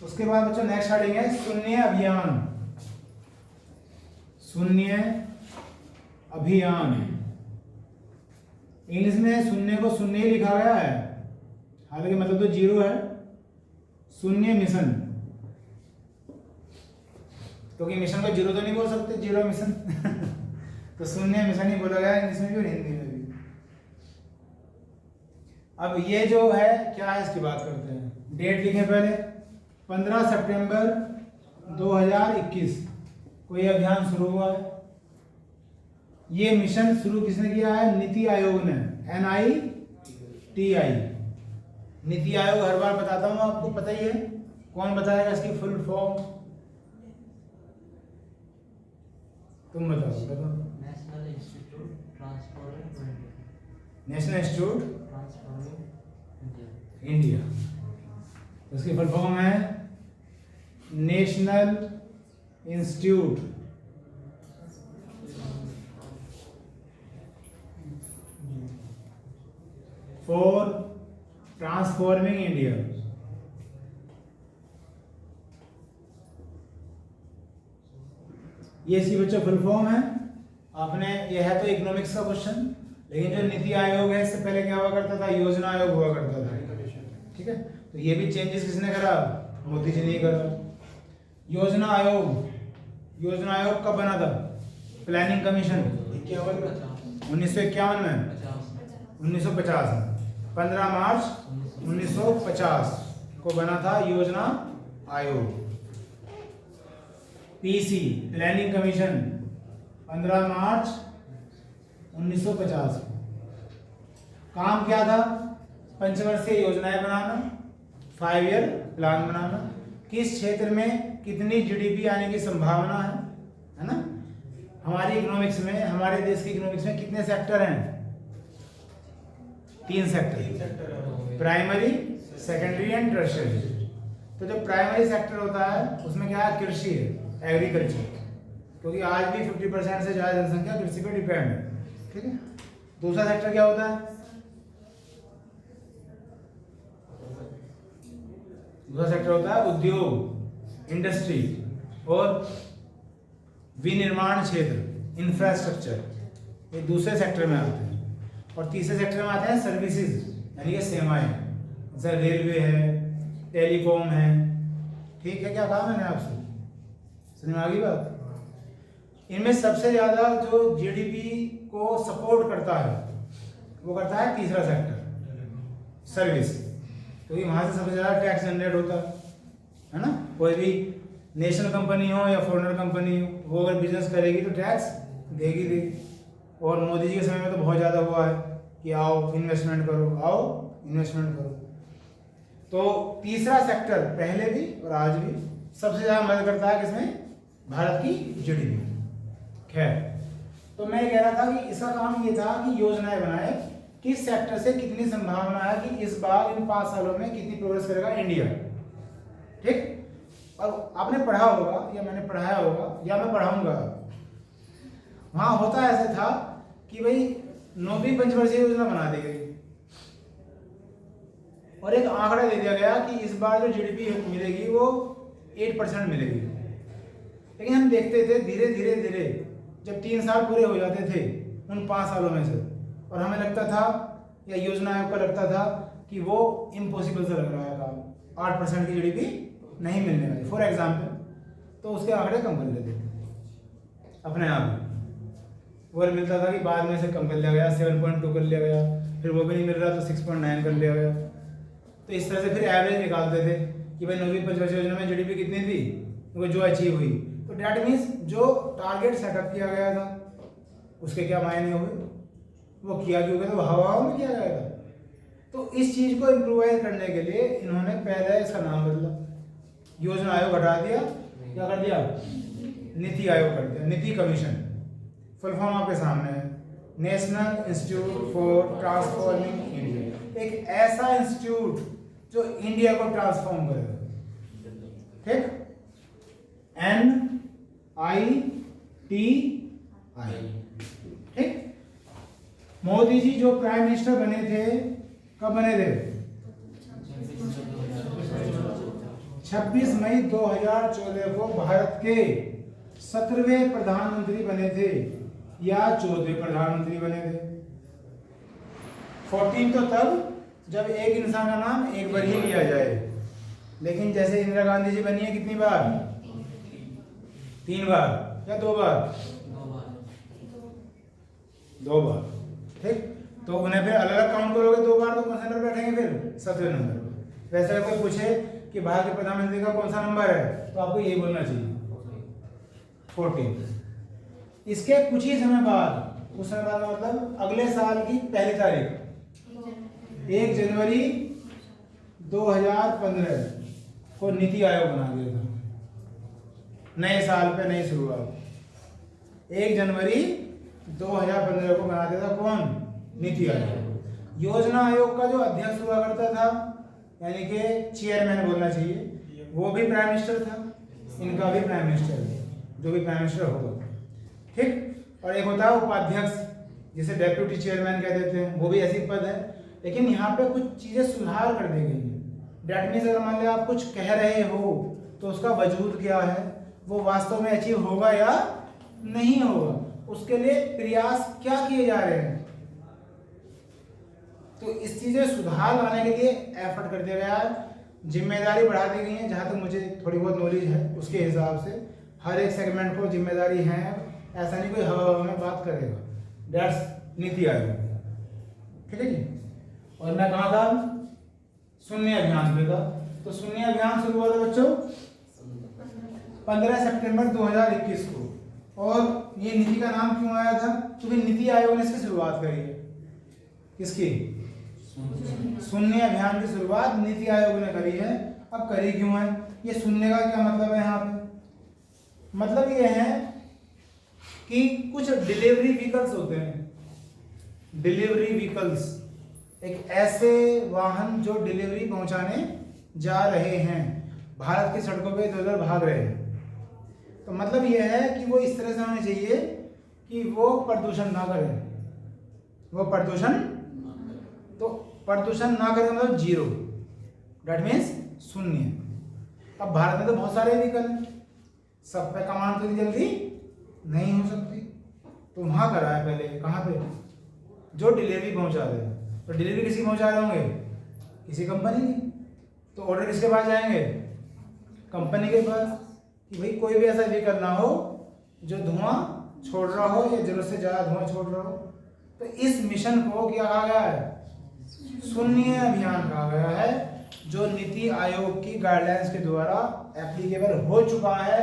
उसके बाद बच्चों नेक्स्ट हेडिंग है शून्य अभियान। शून्य अभियान, इंग्लिश में शून्य को शून्य ही लिखा गया है, हालांकि मतलब तो जीरो है। शून्य मिशन, क्योंकि मिशन को जीरो तो नहीं बोल सकते, जीरो मिशन तो शून्य मिशन ही बोला गया इंग्लिश में भी और हिंदी में भी। अब ये जो है क्या है इसकी बात करते हैं। डेट लिखें पहले, 15 सितंबर 2021 को ये अभियान शुरू हुआ है। ये मिशन शुरू किसने किया है? नीति आयोग ने, NITI। नीति आयोग हर बार बताता हूं, आपको पता ही है। कौन बताएगा इसकी फुल फॉर्म? तुम बताओ। National institute transforming India. National institute transforming India, उसकी फुल फॉर्म है national institute for transforming India. ये इसकी बच्चों फुल फॉर्म है। आपने, यह है तो इकोनॉमिक्स का क्वेश्चन, लेकिन जो नीति आयोग है इससे पहले क्या हुआ करता था? योजना आयोग हुआ करता था। ठीक है, तो ये भी चेंजेस किसने करा? मोदी जी ने करा। योजना आयोग, योजना आयोग कब बना था? प्लानिंग कमीशन 1951 में, 1950 में, 15 मार्च 1950 को बना था योजना आयोग। PC प्लानिंग कमीशन 15 मार्च 1950 को। काम क्या था? पंचवर्षीय योजनाएं बनाना, 5 ईयर प्लान बनाना, किस क्षेत्र में कितनी GDP आने की संभावना है ना। हमारी इकोनॉमिक्स में, हमारे देश की इकोनॉमिक्स में कितने सेक्टर हैं? 3 sector, primary, secondary and tertiary. तो जो प्राइमरी सेक्टर होता है उसमें क्या है? कृषि है, एग्रीकल्चर, क्योंकि आज भी 50% से ज्यादा जनसंख्या कृषि पर डिपेंड है। ठीक है, दूसरा सेक्टर क्या होता है? दूसरा सेक्टर होता है उद्योग, इंडस्ट्री और विनिर्माण क्षेत्र, इंफ्रास्ट्रक्चर। ये दूसरे सेक्टर में आते हैं। और तीसरे सेक्टर में आते हैं सर्विसेज, यानी कि सेवाएं, जैसे रेलवे है, टेलीकॉम है। ठीक है, क्या कहा मैंने आपसे? समझ में आ गई बात? इनमें सबसे ज्यादा जो GDP को सपोर्ट करता है वो करता है तीसरा सेक्टर, सर्विस, क्योंकि वहां से सबसे ज्यादा टैक्स जनरेट होता है ना। कोई भी नेशनल कंपनी हो या फॉरेनर कंपनी हो, वो अगर बिजनेस करेगी तो टैक्स देगी। और मोदी जी के समय में तो बहुत ज़्यादा हुआ है कि आओ इन्वेस्टमेंट करो, आओ इन्वेस्टमेंट करो। तो तीसरा सेक्टर पहले भी और आज भी सबसे ज़्यादा मदद करता है किसमें? भारत की जीडीपी। खैर, तो मैं कह रहा था कि इसका काम ये था कि योजनाएं बनाए किस सेक्टर से कितनी संभावना है कि इस बार इन 5 सालों में कितनी प्रोग्रेस करेगा इंडिया। ठीक, और आपने पढ़ा होगा या मैंने पढ़ाया होगा या मैं पढ़ाऊंगा, वहां होता ऐसे था कि भाई 9वीं पंचवर्षीय योजना बना दी गई और एक आंकड़ा दे दिया गया कि इस बार जो जीडीपी मिलेगी वो 8% मिलेगी। लेकिन हम देखते थे धीरे धीरे धीरे जब 3 साल पूरे हो जाते थे उन 5 सालों में से, और हमें लगता था या योजना आयोग को लगता था कि वो इम्पॉसिबल सा लग रहा है काम, 8% की जीडीपी नहीं मिलने वाली फॉर एग्जाम्पल, तो उसके आंकड़े कम कर लेते थे अपने आप ही। वो मिलता था कि बाद में से कम कर लिया गया, 7.2 कर लिया गया, फिर वो भी नहीं मिल रहा तो 6.9 कर लिया गया। तो इस तरह से फिर एवरेज निकालते थे कि भाई 9वीं पंचवर्षीय योजना में जीडीपी कितनी थी, वो जो अचीव हुई, तो डैट मीन्स जो टारगेट सेटअप किया गया था उसके क्या मायने हुए, वो किया क्यों गया, तो हवा में किया गया था। तो इस चीज को इम्प्रूवाइज करने के लिए इन्होंने पहले इसका नाम बदला, योजना आयोग हटा दिया, क्या कर दिया, नीति आयोग कर दिया, नीति कमीशन। फुल फॉर्म आपके सामने है, national institute for transforming India, एक ऐसा इंस्टीट्यूट जो इंडिया को ट्रांसफॉर्म करेगा। ठीक, NITI। ठीक, मोदी जी जो प्राइम मिनिस्टर बने थे, कब बने थे? 26 मई 2014 को भारत के 17वें प्रधानमंत्री बने थे या 14वें प्रधानमंत्री बने थे। 14 तो तब जब एक इंसान का नाम एक बार ही लिया जाए, लेकिन जैसे इंदिरा गांधी जी बनी है कितनी बार? 3 बार या 2 बार? 2 बार। ठीक, तो उन्हें फिर अलग अलग काउंट करोगे 2 बार तो कौन सा नंबर बैठेंगे फिर? 7वें नंबर। वैसे अगर कोई पूछे कि भारत के प्रधानमंत्री का कौन सा नंबर है तो आपको ये बोलना चाहिए 14। इसके कुछ ही समय बाद, उस समय बाद मतलब अगले साल की पहली तारीख 1 जनवरी 2015 को नीति आयोग बना दिया था। नए साल पे नई शुरुआत 1 जनवरी 2015 को बना दिया था। कौन? नीति आयोग। योजना आयोग का जो अध्यक्ष हुआ करता था, यानी कि चेयरमैन बोलना चाहिए, वो भी प्राइम मिनिस्टर था, इनका भी प्राइम मिनिस्टर, जो भी प्राइम मिनिस्टर होगा। ठीक, और एक होता है उपाध्यक्ष, जिसे डेप्यूटी चेयरमैन कह देते हैं, वो भी ऐसी पद है। लेकिन यहाँ पे कुछ चीजें सुधार कर दी गई हैं। डेट मीन्स अगर मान लिया आप कुछ कह रहे हो तो उसका वजूद क्या है, वो वास्तव में अचीव होगा या नहीं होगा, उसके लिए प्रयास क्या किए जा रहे हैं। तो इस चीजें सुधार लाने के लिए एफर्ट कर दिया गया है, जिम्मेदारी बढ़ा दी गई है। जहां तक मुझे थोड़ी बहुत नॉलेज है उसके हिसाब से हर एक सेगमेंट को जिम्मेदारी है, ऐसा नहीं कोई हवा में बात करेगा। दैट्स नीति आयोग। ठीक है जी। और मैं कहा था? शून्य अभियान पे था। तो शून्य अभियान शुरू हुआ था बच्चों 15 सितंबर 2021 को। और ये नीति का नाम क्यों आया था? क्योंकि नीति आयोग ने इसकी शुरुआत करी है। किसकी? शून्य अभियान की शुरुआत नीति आयोग ने करी है। अब करी क्यों है? ये शून्य का क्या मतलब है यहाँ पे? मतलब ये है कि कुछ डिलीवरी व्हीकल्स होते हैं। डिलीवरी व्हीकल्स एक ऐसे वाहन जो डिलीवरी पहुंचाने जा रहे हैं, भारत की सड़कों पे इधर-उधर भाग रहे हैं। तो मतलब ये है कि वो इस तरह से होने चाहिए कि वो प्रदूषण ना करें। वो प्रदूषण, तो प्रदूषण ना करें मतलब 0, दैट मीन्स शून्य। अब भारत में तो बहुत सारे व्हीकल हैं, सब पे कमांड तो जल्दी नहीं हो सकती, तो वहां करा है पहले। कहाँ पे? जो डिलीवरी पहुंचा रहे हैं। तो डिलीवरी किसी पहुंचा रहे होंगे? किसी कंपनी की। तो ऑर्डर किसके पास जाएंगे? कंपनी के पास, कि भाई कोई भी ऐसा व्हीकल ना हो जो धुआं छोड़ रहा हो या जरूरत से ज्यादा धुआं छोड़ रहा हो। तो इस मिशन को क्या कहा गया है? शून्य अभियान कहा गया है, जो नीति आयोग की गाइडलाइंस के द्वारा एप्लीकेबल हो चुका है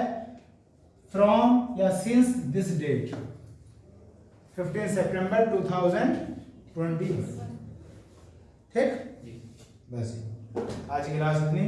फ्रॉम या सिंस दिस डेट। 15 सितंबर 2021। ठीक, जी। बस आज की क्लास इतनी।